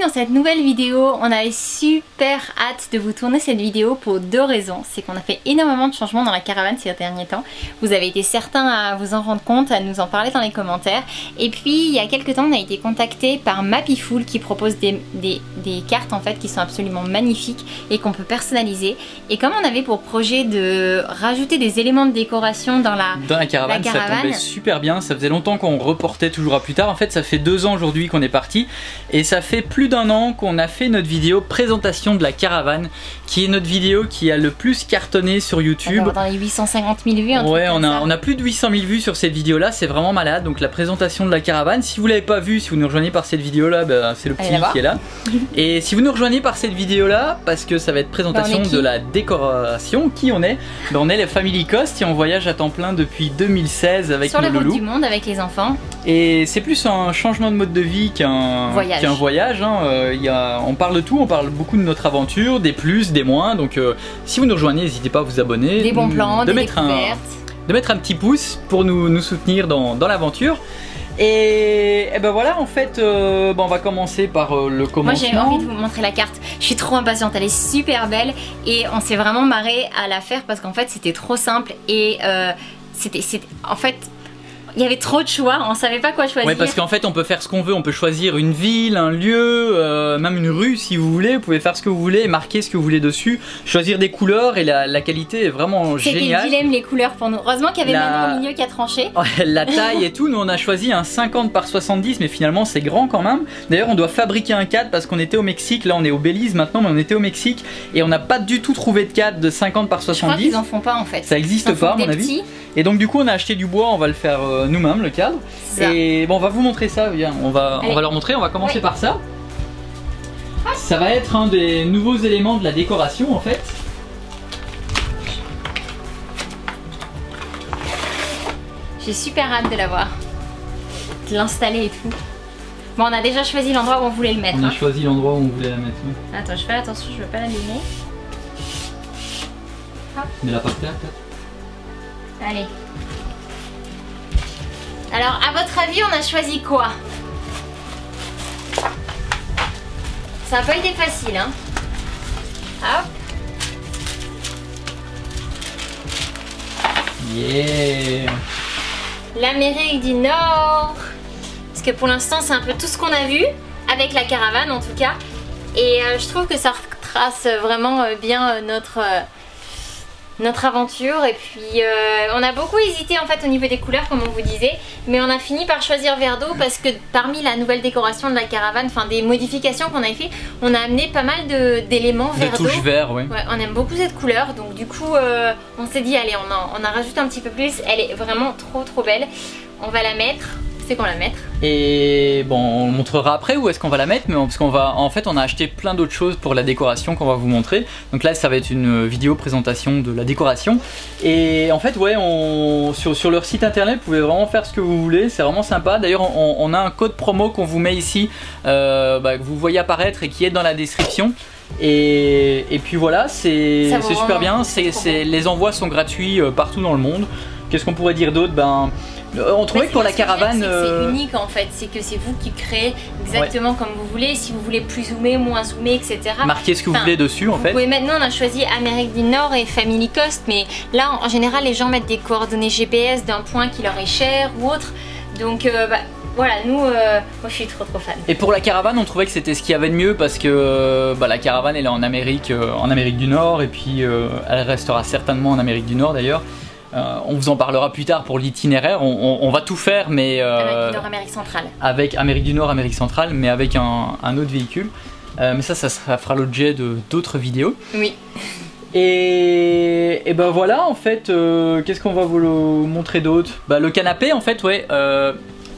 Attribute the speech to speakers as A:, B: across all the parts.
A: dans cette nouvelle vidéo. On avait super hâte de vous tourner cette vidéo pour deux raisons. C'est qu'on a fait énormément de changements dans la caravane ces derniers temps. Vous avez été certains à vous en rendre compte, à nous en parler dans les commentaires. Et puis il y a quelques temps on a été contacté par Mapiful qui propose des cartes en fait qui sont absolument magnifiques et qu'on peut personnaliser. Et comme on avait pour projet de rajouter des éléments de décoration dans la caravane,
B: ça tombait super bien. Ça faisait longtemps qu'on reportait toujours à plus tard. En fait ça fait 2 ans aujourd'hui qu'on est parti. Et ça fait plus d'1 an qu'on a fait notre vidéo présentation de la caravane, qui est notre vidéo qui a le plus cartonné sur YouTube.
A: Dans les 850 000 vues.
B: Ouais, on a plus de 800 000 vues sur cette vidéo là, c'est vraiment malade. Donc la présentation de la caravane, si vous l'avez pas vue, si vous nous rejoignez par cette vidéo là, bah, c'est le petit qui est là. Et si vous nous rejoignez par cette vidéo là, parce que ça va être présentation de la décoration, qui on est? Ben, on est les Family Cost et on voyage à temps plein depuis 2016 avec nos loulous.
A: Sur la route du monde avec les enfants.
B: Et c'est plus un changement de mode de vie qu'un voyage. Hein. On parle de tout, on parle beaucoup de notre aventure, des plus, des moins. Donc si vous nous rejoignez, n'hésitez pas à vous abonner.
A: Des bons plans, des découvertes.
B: De mettre un petit pouce pour nous soutenir dans l'aventure. Et ben voilà, en fait, on va commencer par le commencement.
A: Moi j'ai envie de vous montrer la carte. Je suis trop impatiente, elle est super belle. Et on s'est vraiment marré à la faire parce qu'en fait c'était trop simple. Et en fait... il y avait trop de choix, on savait pas quoi choisir.
B: Ouais, parce qu'en fait on peut faire ce qu'on veut, on peut choisir une ville, un lieu, même une rue si vous voulez. Vous pouvez faire ce que vous voulez, marquer ce que vous voulez dessus, choisir des couleurs et la qualité est vraiment géniale.
A: C'était le dilemme les couleurs pour nous. Heureusement qu'il y avait Manon au milieu qui a tranché.
B: La taille et tout, nous on a choisi un 50 par 70 mais finalement c'est grand quand même. D'ailleurs on doit fabriquer un cadre parce qu'on était au Mexique, là on est au Belize maintenant mais on était au Mexique et on n'a pas du tout trouvé de cadre de 50 par 70.
A: Je crois qu'ils en font pas en fait.
B: Ça existe pas à mon avis. Et donc du coup on a acheté du bois, on va le faire nous-mêmes le cadre. Et bon on va vous montrer ça, viens, on va leur montrer, on va commencer par ça. Ça va être un des nouveaux éléments de la décoration en fait.
A: J'ai super hâte de l'avoir, de l'installer et tout. Bon on a déjà choisi l'endroit où on voulait le mettre.
B: On a choisi l'endroit où on voulait la mettre. Oui.
A: Attends, je fais attention, je veux pas l'abîmer.
B: Mais la par terre peut-être.
A: Allez. Alors, à votre avis, on a choisi quoi? Ça n'a pas été facile, hein. Hop.
B: Yeah.
A: L'Amérique du Nord. Parce que pour l'instant, c'est un peu tout ce qu'on a vu, avec la caravane en tout cas. Et je trouve que ça retrace vraiment bien notre aventure. Et puis on a beaucoup hésité en fait au niveau des couleurs comme on vous disait, mais on a fini par choisir vert d'eau parce que parmi la nouvelle décoration de la caravane, enfin des modifications qu'on avait fait, on a amené pas mal d'éléments vert d'eau.
B: De touches vert, oui.
A: Ouais, on aime beaucoup cette couleur, donc du coup on s'est dit allez on en rajoute un petit peu plus. Elle est vraiment trop belle. On va la mettre. C'est qu'on la mettre.
B: Et bon, on montrera après où est-ce qu'on va la mettre, mais parce qu'on va, en fait, on a acheté plein d'autres choses pour la décoration qu'on va vous montrer. Donc là, ça va être une vidéo présentation de la décoration. Et en fait, ouais, sur leur site internet, vous pouvez vraiment faire ce que vous voulez. C'est vraiment sympa. D'ailleurs, on a un code promo qu'on vous met ici, que vous voyez apparaître et qui est dans la description. Et puis voilà, c'est super bien. Les envois sont gratuits partout dans le monde. Qu'est-ce qu'on pourrait dire d'autre? On trouvait que pour la caravane...
A: C'est unique en fait, c'est que c'est vous qui créez exactement comme vous voulez. Si vous voulez plus zoomer, moins zoomer, etc.
B: Marquez ce que vous voulez dessus en fait.
A: Oui, maintenant on a choisi Amérique du Nord et Family Cost, mais là en général les gens mettent des coordonnées GPS d'un point qui leur est cher ou autre. Donc voilà, nous, moi je suis trop fan.
B: Et pour la caravane, on trouvait que c'était ce qu'il y avait de mieux parce que la caravane elle est en Amérique du Nord et puis elle restera certainement en Amérique du Nord d'ailleurs. On vous en parlera plus tard pour l'itinéraire, on va tout faire mais...
A: Amérique du Nord, Amérique centrale.
B: Avec Amérique du Nord, Amérique centrale, mais avec un autre véhicule. Mais ça fera l'objet d'autres vidéos.
A: Oui.
B: Et ben voilà en fait, qu'est-ce qu'on va vous montrer d'autre? Le canapé en fait, ouais.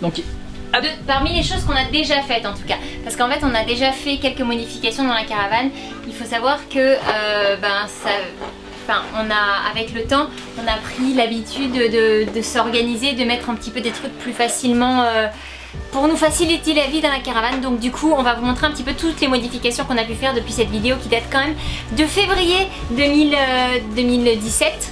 B: Donc...
A: Parmi les choses qu'on a déjà faites en tout cas, parce qu'en fait on a déjà fait quelques modifications dans la caravane. Il faut savoir que avec le temps, on a pris l'habitude de s'organiser, de mettre un petit peu des trucs plus facilement pour nous faciliter la vie dans la caravane. Donc du coup, on va vous montrer un petit peu toutes les modifications qu'on a pu faire depuis cette vidéo qui date quand même de février 2017.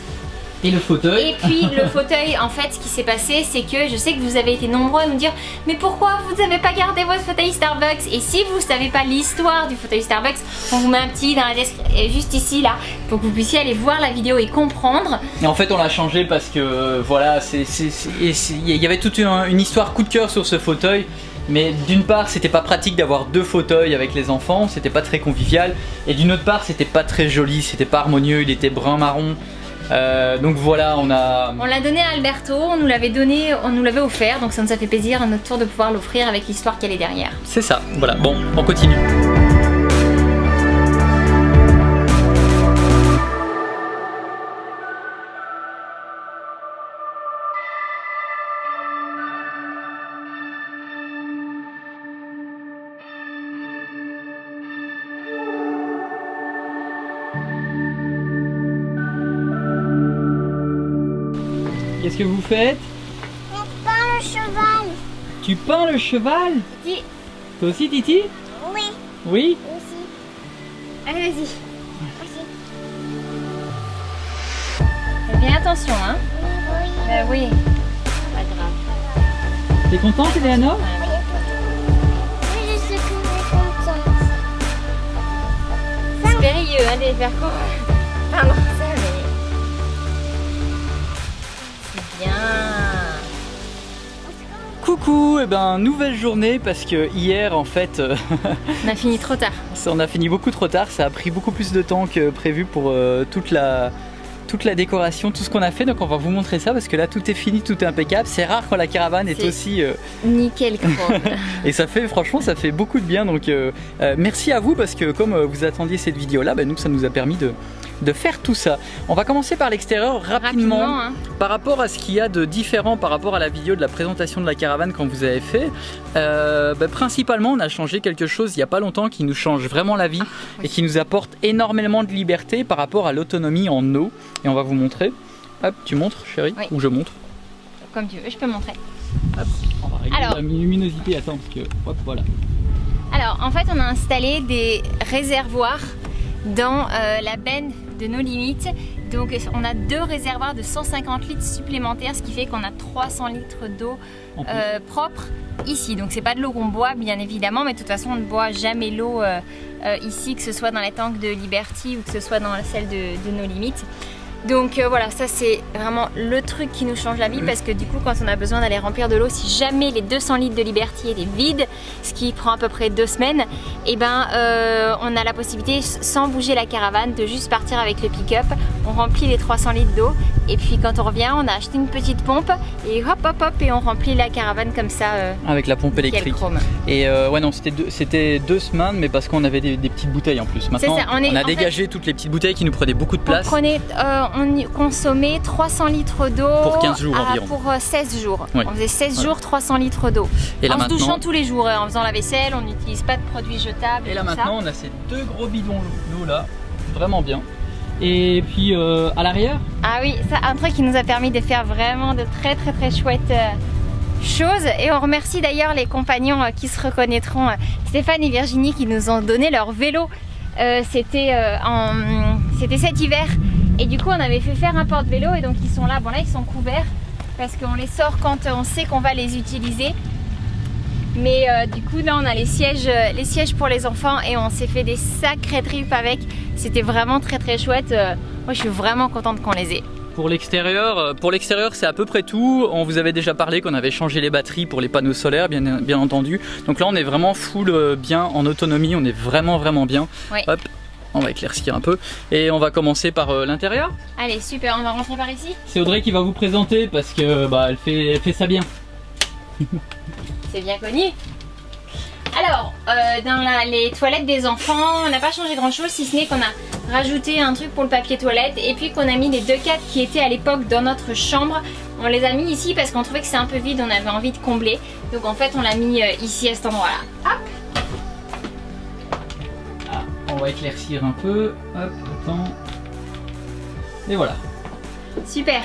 B: Et le fauteuil.
A: Et puis le fauteuil, en fait, ce qui s'est passé, c'est que je sais que vous avez été nombreux à nous dire mais pourquoi vous n'avez pas gardé votre fauteuil Starbucks? Et si vous ne savez pas l'histoire du fauteuil Starbucks, on vous met un petit dans la description, juste ici là, pour que vous puissiez aller voir la vidéo et comprendre.
B: Et en fait, on l'a changé parce que voilà, il y avait toute une histoire coup de cœur sur ce fauteuil. Mais d'une part, c'était pas pratique d'avoir deux fauteuils avec les enfants, c'était pas très convivial. Et d'une autre part, c'était pas très joli, c'était pas harmonieux, il était brun-marron. Donc voilà, on l'a
A: donné à Alberto, on nous l'avait offert, donc ça nous a fait plaisir à notre tour de pouvoir l'offrir avec l'histoire qu'elle est derrière.
B: C'est ça, voilà, bon, on continue. Qu'est-ce que vous faites?
C: Je peins le cheval.
B: Tu peins le cheval?
A: Titi.
B: Toi aussi, Titi?
C: Oui.
B: Oui?
C: Aussi.
A: Allez, vas-y.
C: Aussi.
A: Fais bien attention, hein.
C: Oui.
A: Oui. Pas grave.
B: T'es contente, Eleanor?
C: Oui, je suis contente.
A: C'est périlleux, hein, de faire quoi? Pardon, ça, mais... C'est bien.
B: Coucou, et ben nouvelle journée parce que hier en fait
A: On a fini trop tard.
B: on a fini beaucoup trop tard, ça a pris beaucoup plus de temps que prévu pour toute la décoration, tout ce qu'on a fait, donc on va vous montrer ça parce que là tout est fini, tout est impeccable. C'est rare quand la caravane est aussi
A: nickel chrome.
B: et ça fait franchement ça fait beaucoup de bien, donc merci à vous parce que comme vous attendiez cette vidéo là, nous ça nous a permis de faire tout ça. On va commencer par l'extérieur rapidement
A: hein.
B: Par rapport à ce qu'il y a de différent par rapport à la vidéo de la présentation de la caravane quand vous avez fait. Principalement on a changé quelque chose il n'y a pas longtemps qui nous change vraiment la vie et qui nous apporte énormément de liberté par rapport à l'autonomie en eau, et on va vous montrer. Hop, tu montres chérie?
A: Oui.
B: Ou je montre?
A: Comme tu veux, je peux montrer.
B: Hop, on va régler la luminosité, attends parce que hop voilà.
A: Alors en fait on a installé des réservoirs dans la benne de nos limites. Donc on a deux réservoirs de 150 litres supplémentaires, ce qui fait qu'on a 300 litres d'eau propre ici. Donc c'est pas de l'eau qu'on boit bien évidemment, mais de toute façon on ne boit jamais l'eau ici, que ce soit dans les tanks de Liberty ou que ce soit dans celle de nos limites. Donc voilà, ça c'est vraiment le truc qui nous change la vie, parce que du coup quand on a besoin d'aller remplir de l'eau, si jamais les 200 litres de Liberty étaient vides, ce qui prend à peu près 2 semaines, et on a la possibilité, sans bouger la caravane, de juste partir avec le pick-up. On remplit les 300 litres d'eau et puis quand on revient on a acheté une petite pompe et hop hop hop et on remplit la caravane comme ça
B: avec la pompe électrique.
A: Chrome.
B: Et ouais non, c'était 2 semaines, mais parce qu'on avait des petites bouteilles en plus. Maintenant
A: ça,
B: on a dégagé toutes les petites bouteilles qui nous prenaient beaucoup de place.
A: On consommait 300 litres d'eau
B: pour 15 jours environ.
A: Pour 16 jours.
B: Ouais.
A: On faisait 16 jours, 300 litres d'eau.
B: Et là
A: en
B: maintenant,
A: se douchant tous les jours, en faisant la vaisselle, on n'utilise pas de produits jetables.
B: Et là maintenant, on a ces 2 gros bidons d'eau là, vraiment bien. Et puis à l'arrière.
A: Ah oui, ça, un truc qui nous a permis de faire vraiment de très chouettes choses. Et on remercie d'ailleurs les compagnons qui se reconnaîtront, Stéphane et Virginie, qui nous ont donné leur vélo. C'était cet hiver. Et du coup on avait fait faire un porte-vélo et donc ils sont là, bon là ils sont couverts parce qu'on les sort quand on sait qu'on va les utiliser. Mais du coup là on a les sièges pour les enfants et on s'est fait des sacrés trips avec. C'était vraiment très chouette. Moi je suis vraiment contente qu'on les ait.
B: Pour l'extérieur c'est à peu près tout. On vous avait déjà parlé qu'on avait changé les batteries pour les panneaux solaires bien entendu. Donc là on est vraiment full bien en autonomie, on est vraiment bien.
A: Oui.
B: Hop. On va éclaircir un peu et on va commencer par l'intérieur.
A: Allez super, on va rentrer par ici.
B: C'est Audrey qui va vous présenter parce que elle fait ça bien.
A: C'est bien connu. Alors dans les toilettes des enfants, on n'a pas changé grand chose si ce n'est qu'on a rajouté un truc pour le papier toilette et puis qu'on a mis les 2 cadres qui étaient à l'époque dans notre chambre. On les a mis ici parce qu'on trouvait que c'est un peu vide, on avait envie de combler. Donc en fait on l'a mis ici à cet endroit là. Hop.
B: On va éclaircir un peu, hop, attends, et voilà.
A: Super.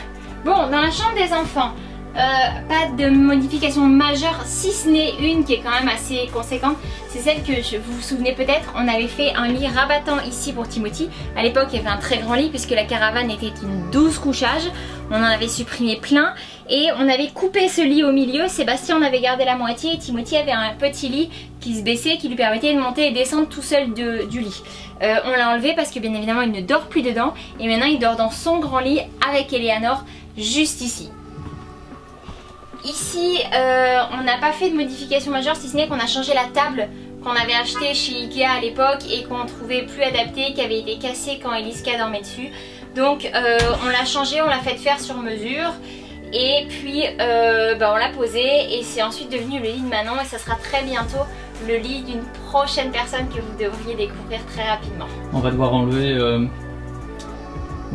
A: Bon, dans la chambre des enfants, pas de modification majeure, si ce n'est une qui est quand même assez conséquente. C'est celle que vous vous souvenez peut-être, on avait fait un lit rabattant ici pour Timothy. À l'époque il y avait un très grand lit puisque la caravane était une 12 couchages. On en avait supprimé plein et on avait coupé ce lit au milieu. Sébastien en avait gardé la moitié et Timothy avait un petit lit qui se baissait, qui lui permettait de monter et descendre tout seul du lit. On l'a enlevé parce que bien évidemment il ne dort plus dedans et maintenant il dort dans son grand lit avec Eleanor juste ici. Ici, on n'a pas fait de modification majeure si ce n'est qu'on a changé la table qu'on avait achetée chez Ikea à l'époque et qu'on trouvait plus adaptée, qui avait été cassée quand Eliska dormait dessus. Donc on l'a changée, on l'a fait faire sur mesure et puis on l'a posée et c'est ensuite devenu le lit de Manon et ça sera très bientôt le lit d'une prochaine personne que vous devriez découvrir très rapidement.
B: On va devoir enlever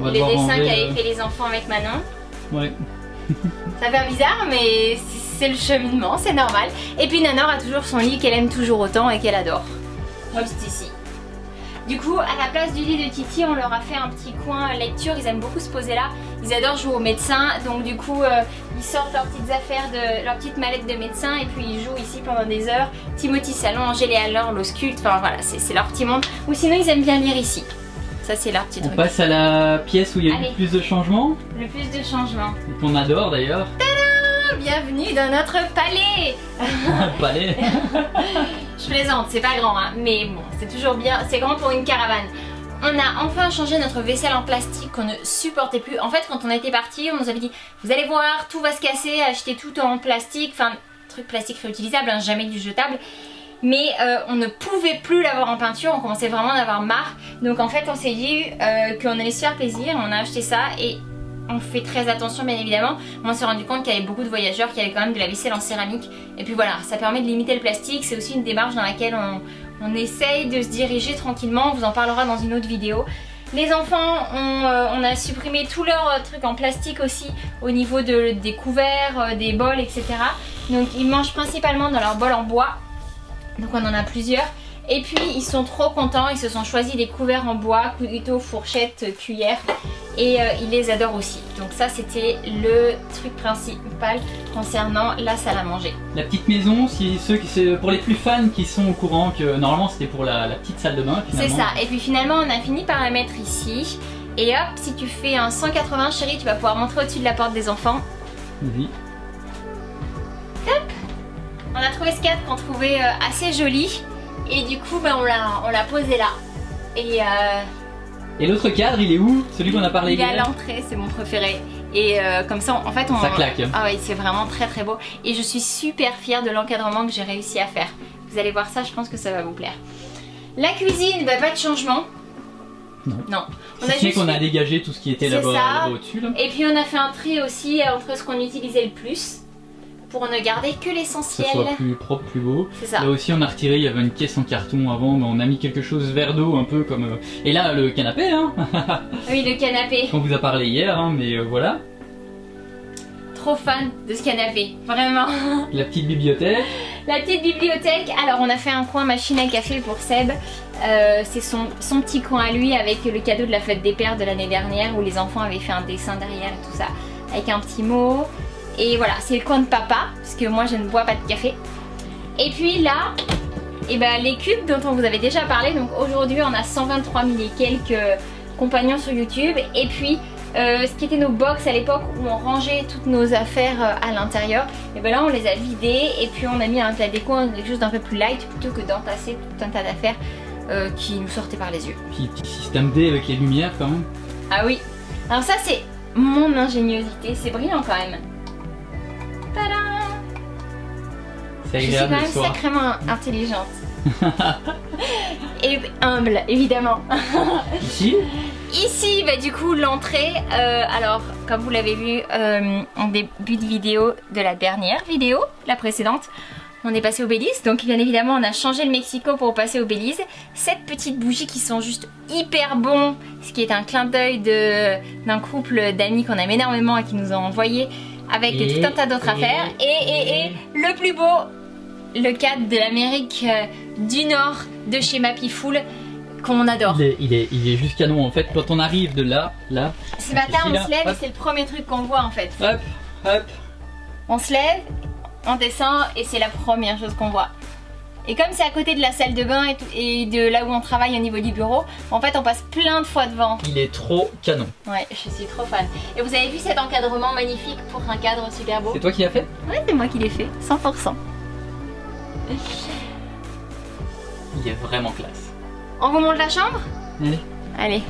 A: les dessins qu'avaient fait les enfants avec Manon.
B: Ouais.
A: Ça fait bizarre mais c'est le cheminement, c'est normal. Et puis Nanor a toujours son lit qu'elle aime toujours autant et qu'elle adore. Juste ici. Du coup, à la place du lit de Titi, on leur a fait un petit coin lecture. Ils aiment beaucoup se poser là. Ils adorent jouer au médecin. Donc du coup, ils sortent leurs petites affaires, leurs petites mallettes de médecin et puis ils jouent ici pendant des heures. Timothy s'allonge, Eleanor l'ausculte. Enfin voilà, c'est leur petit monde. Ou sinon, ils aiment bien lire ici. Ça, c'est leur petit truc.
B: On passe à la pièce où il y a le plus de changements.
A: Le plus de changements.
B: Et qu'on adore d'ailleurs.
A: Tadam! Bienvenue dans notre palais.
B: Palais.
A: Je plaisante, c'est pas grand hein, mais bon, c'est toujours bien, c'est grand pour une caravane. On a enfin changé notre vaisselle en plastique qu'on ne supportait plus. En fait, quand on était parti, on nous avait dit vous allez voir, tout va se casser, achetez tout en plastique, enfin truc plastique réutilisable, hein, jamais du jetable. Mais on ne pouvait plus l'avoir en peinture, on commençait vraiment à en avoir marre. Donc en fait on s'est dit qu'on allait se faire plaisir, on a acheté ça et on fait très attention bien évidemment. On s'est rendu compte qu'il y avait beaucoup de voyageurs qui avaient quand même de la vaisselle en céramique. Et puis voilà, ça permet de limiter le plastique, c'est aussi une démarche dans laquelle on essaye de se diriger tranquillement, on vous en parlera dans une autre vidéo. Les enfants, on a supprimé tous leurs trucs en plastique aussi au niveau des couverts, des bols, etc. Donc ils mangent principalement dans leurs bols en bois. Donc on en a plusieurs. Et puis ils sont trop contents, ils se sont choisis des couverts en bois, couteaux, fourchettes, cuillères. Et ils les adorent aussi. Donc ça c'était le truc principal concernant la salle à manger. La
B: petite maison, pour les plus fans qui sont au courant que normalement c'était pour la petite salle de bain finalement.
A: C'est ça, et puis finalement on a fini par la mettre ici. Et hop, si tu fais un 180 chérie, tu vas pouvoir montrer au-dessus de la porte des enfants.
B: Oui.
A: Hop. On a trouvé ce cadre qu'on trouvait assez joli. Et du coup on l'a posé là. Et
B: l'autre cadre, il est où? Celui qu'on a parlé hier?
A: Il est à l'entrée, c'est mon préféré. Et comme ça, en fait,
B: ça claque.
A: Ah oui, c'est vraiment très très beau. Et je suis super fière de l'encadrement que j'ai réussi à faire. Vous allez voir ça, je pense que ça va vous plaire. La cuisine, bah, pas de changement. Non.
B: On a juste qu'on a dégagé tout ce qui était là-bas au-dessus. Là.
A: Et puis on a fait un tri aussi entre ce qu'on utilisait le plus. Pour ne garder que l'essentiel.
B: Que ce soit plus propre, plus beau.
A: C'est ça.
B: Là aussi on a retiré, il y avait une caisse en carton avant, mais on a mis quelque chose verre d'eau un peu comme... Et là le canapé hein.
A: Oui, le canapé.
B: On vous a parlé hier hein, mais voilà.
A: Trop fan de ce canapé, vraiment.
B: La petite bibliothèque.
A: La petite bibliothèque, alors on a fait un coin machine à café pour Seb. C'est son petit coin à lui avec le cadeau de la fête des pères de l'année dernière où les enfants avaient fait un dessin derrière et tout ça. Avec un petit mot. Et voilà, c'est le coin de papa, parce que moi je ne bois pas de café. Et puis là, les cubes dont on vous avait déjà parlé. Donc aujourd'hui on a 123 000 et quelques compagnons sur YouTube. Et puis ce qui était nos box à l'époque où on rangeait toutes nos affaires à l'intérieur. Et bien là on les a vidés et puis on a mis la déco quelque chose d'un peu plus light plutôt que d'entasser tout un tas d'affaires qui nous sortaient par les yeux.
B: Puis petit système D avec les lumières quand même.
A: Ah oui, alors ça c'est mon ingéniosité, c'est brillant quand même. Je suis quand même sacrément intelligente. Et humble, évidemment. Ici, du coup, l'entrée. Alors, comme vous l'avez vu en début de vidéo de la dernière vidéo, la précédente, on est passé au Belize. Donc, bien évidemment, on a changé le Mexico pour passer au Belize. Cette petite bougie qui sont juste hyper bons, ce qui est un clin d'œil d'un couple d'amis qu'on aime énormément et qui nous ont envoyé. Avec tout un tas d'autres affaires. Et le plus beau, le cadre de l'Amérique du Nord de chez Mapiful qu'on adore.
B: Il est juste canon en fait. Quand on arrive de là.
A: Ce matin on se lève et c'est le premier truc qu'on voit en fait.
B: Hop, hop.
A: On se lève, on descend et c'est la première chose qu'on voit. Et comme c'est à côté de la salle de bain et de là où on travaille au niveau du bureau, en fait on passe plein de fois devant.
B: Il est trop canon.
A: Ouais, je suis trop fan. Et vous avez vu cet encadrement magnifique pour un cadre super beau?
B: C'est toi qui l'as fait?
A: Ouais, c'est moi qui l'ai fait, 100%.
B: Il est vraiment classe.
A: On vous montre la chambre?
B: Allez.
A: Allez.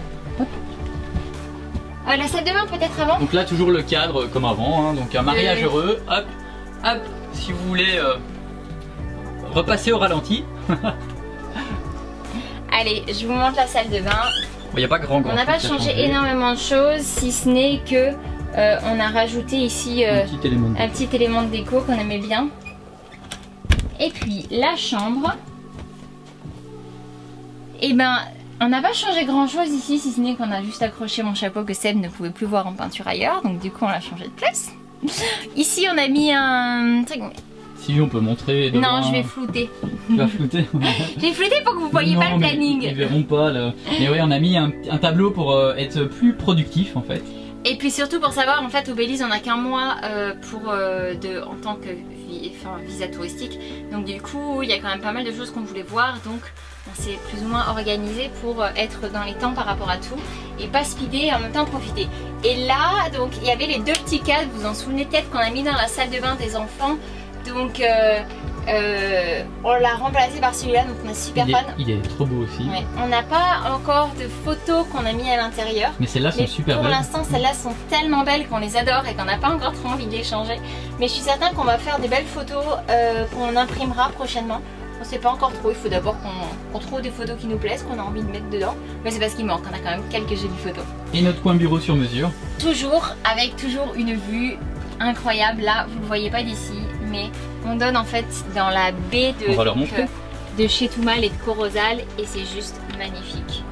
A: La salle de bain peut-être avant?
B: Donc là toujours le cadre comme avant, hein. Donc un mariage heureux, hop, hop, si vous voulez repasser au ralenti.
A: Allez, je vous montre la salle de bain.
B: Il n'y a pas grand
A: On n'a pas changé énormément de choses, si ce n'est que on a rajouté ici un petit élément de déco qu'on aimait bien. Et puis la chambre, et ben on n'a pas changé grand chose ici, si ce n'est qu'on a juste accroché mon chapeau que Seb ne pouvait plus voir en peinture ailleurs, donc du coup on l'a changé de place. Ici on a mis un truc.
B: Si on peut montrer.
A: Non, je vais flouter.
B: Tu vas flouter.
A: J'ai flouté pour que vous voyez pas le planning.
B: Ils verront pas. Mais oui, on a mis un tableau pour être plus productif en fait.
A: Et puis surtout pour savoir, en fait au Belize on n'a qu'un mois en tant que visa touristique. Donc du coup il y a quand même pas mal de choses qu'on voulait voir. Donc on s'est plus ou moins organisé pour être dans les temps par rapport à tout. Et pas speeder et en même temps profiter. Et là donc il y avait les deux petits cadres, vous vous en souvenez peut-être, qu'on a mis dans la salle de bain des enfants. Donc on l'a remplacé par celui-là, donc on est super fan.
B: Il est trop beau aussi.
A: Ouais. On n'a pas encore de photos qu'on a mis à l'intérieur.
B: Mais celles-là sont super belles.
A: Pour l'instant, celles-là sont tellement belles qu'on les adore et qu'on n'a pas encore trop envie de les changer. Mais je suis certaine qu'on va faire des belles photos qu'on imprimera prochainement. On ne sait pas encore trop, il faut d'abord qu'on trouve des photos qui nous plaisent, qu'on a envie de mettre dedans. Mais c'est parce qu'il manque, on a quand même quelques jolies photos.
B: Et notre coin bureau sur mesure.
A: Toujours, avec toujours une vue incroyable. Là, vous ne le voyez pas d'ici, mais on donne en fait dans la baie de Chetumal et de Corozal et c'est juste magnifique.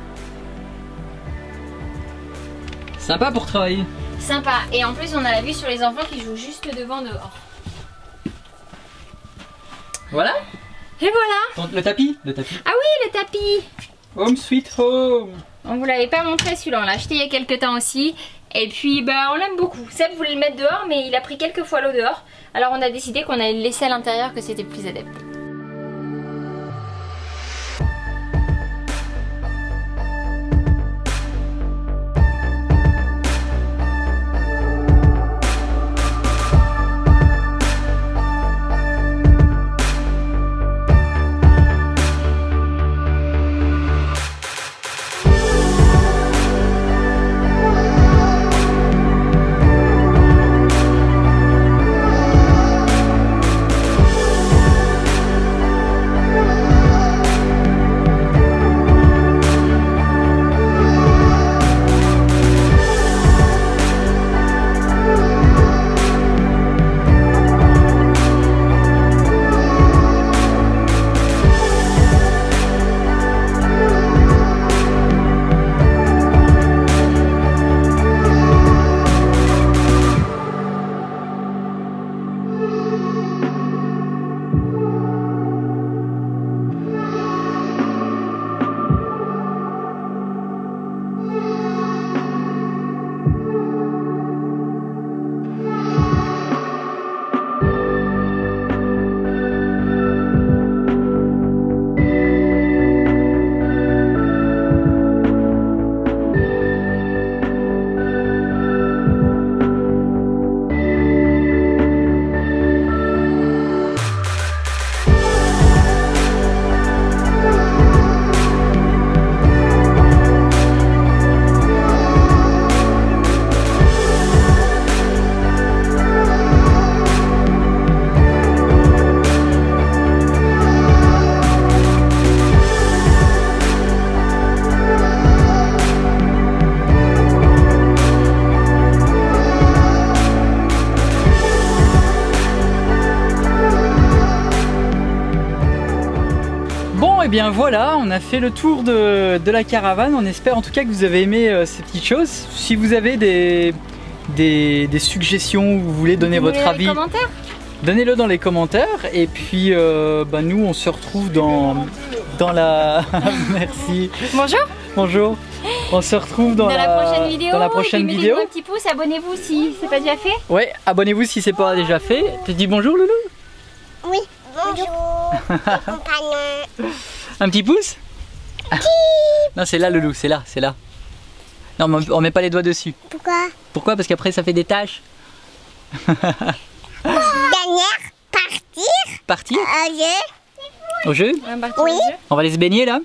B: Sympa pour travailler.
A: Sympa, et en plus on a la vue sur les enfants qui jouent juste devant dehors.
B: Voilà.
A: Et voilà.
B: Le tapis.
A: Ah oui, le tapis.
B: Home sweet home.
A: On vous l'avait pas montré celui-là, on l'a acheté il y a quelques temps aussi. Et puis bah on l'aime beaucoup. Seb voulait le mettre dehors mais il a pris quelques fois l'eau dehors. Alors on a décidé qu'on allait le laisser à l'intérieur, que c'était plus adepte.
B: Et bien voilà, on a fait le tour de la caravane. On espère en tout cas que vous avez aimé ces petites choses. Si vous avez des suggestions ou vous voulez donner votre avis, donnez-le dans les commentaires. Et puis nous on se retrouve dans la... Merci.
A: Bonjour.
B: Bonjour. On se retrouve dans
A: la prochaine vidéo.
B: Dans la prochaine
A: et puis
B: vidéo.
A: mettez-nous un petit pouce, abonnez-vous si c'est pas déjà fait.
B: Ouais, abonnez-vous si c'est pas déjà fait. Tu dis bonjour Loulou?
C: Oui, bonjour, les compagnons.
B: Un petit pouce? Non, c'est là Loulou, c'est là, c'est là. Non, mais on met pas les doigts dessus.
C: Pourquoi?
B: Pourquoi? Parce qu'après ça fait des taches.
C: Dernière partie.
B: Partir
C: Jeu.
B: au jeu?
A: On va partir
C: Oui.
A: au jeu.
B: On va aller se baigner là?